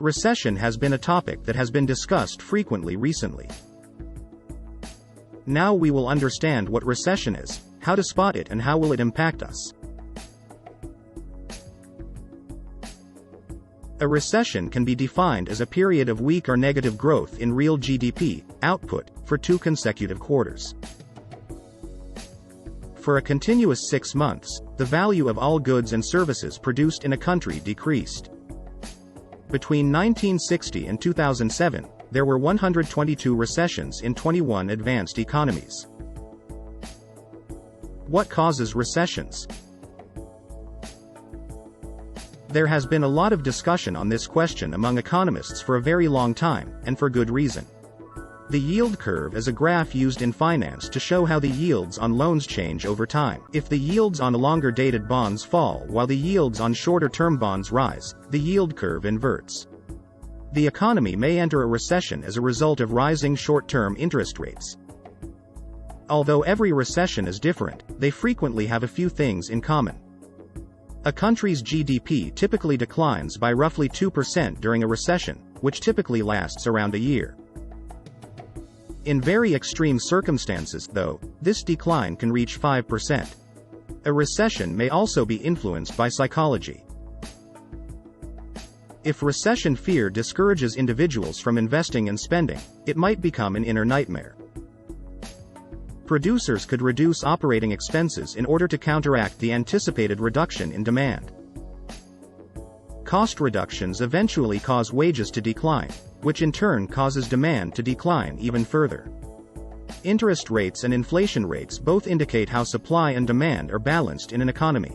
Recession has been a topic that has been discussed frequently recently. Now we will understand what recession is, how to spot it, and how will it impact us. A recession can be defined as a period of weak or negative growth in real GDP output for 2 consecutive quarters. For a continuous 6 months, the value of all goods and services produced in a country decreased. Between 1960 and 2007, there were 122 recessions in 21 advanced economies. What causes recessions? There has been a lot of discussion on this question among economists for a very long time, and for good reason. The yield curve is a graph used in finance to show how the yields on loans change over time. If the yields on longer-dated bonds fall while the yields on shorter-term bonds rise, the yield curve inverts. The economy may enter a recession as a result of rising short-term interest rates. Although every recession is different, they frequently have a few things in common. A country's GDP typically declines by roughly 2% during a recession, which typically lasts around a year. In very extreme circumstances, though, this decline can reach 5%. A recession may also be influenced by psychology. If recession fear discourages individuals from investing and spending, it might become an inner nightmare. Producers could reduce operating expenses in order to counteract the anticipated reduction in demand. Cost reductions eventually cause wages to decline, which in turn causes demand to decline even further. Interest rates and inflation rates both indicate how supply and demand are balanced in an economy.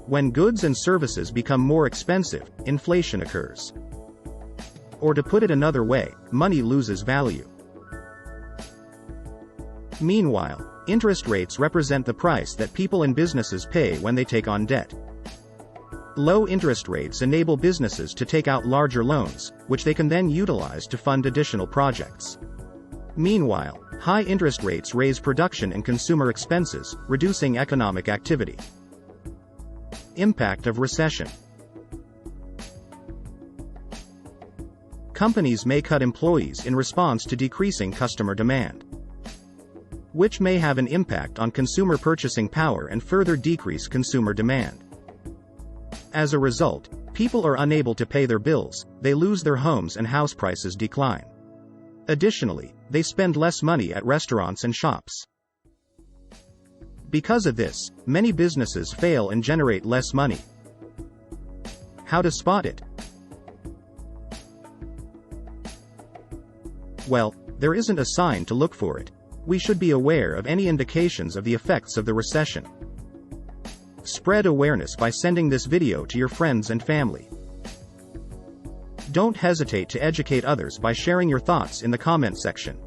When goods and services become more expensive, inflation occurs. Or to put it another way, money loses value. Meanwhile, interest rates represent the price that people and businesses pay when they take on debt. Low interest rates enable businesses to take out larger loans, which they can then utilize to fund additional projects. Meanwhile, high interest rates raise production and consumer expenses, reducing economic activity. Impact of recession. Companies may cut employees in response to decreasing customer demand, which may have an impact on consumer purchasing power and further decrease consumer demand. As a result, people are unable to pay their bills, they lose their homes and house prices decline. Additionally, they spend less money at restaurants and shops. Because of this, many businesses fail and generate less money. How to spot it? Well, there isn't a sign to look for it. We should be aware of any indications of the effects of the recession. Spread awareness by sending this video to your friends and family. Don't hesitate to educate others by sharing your thoughts in the comment section.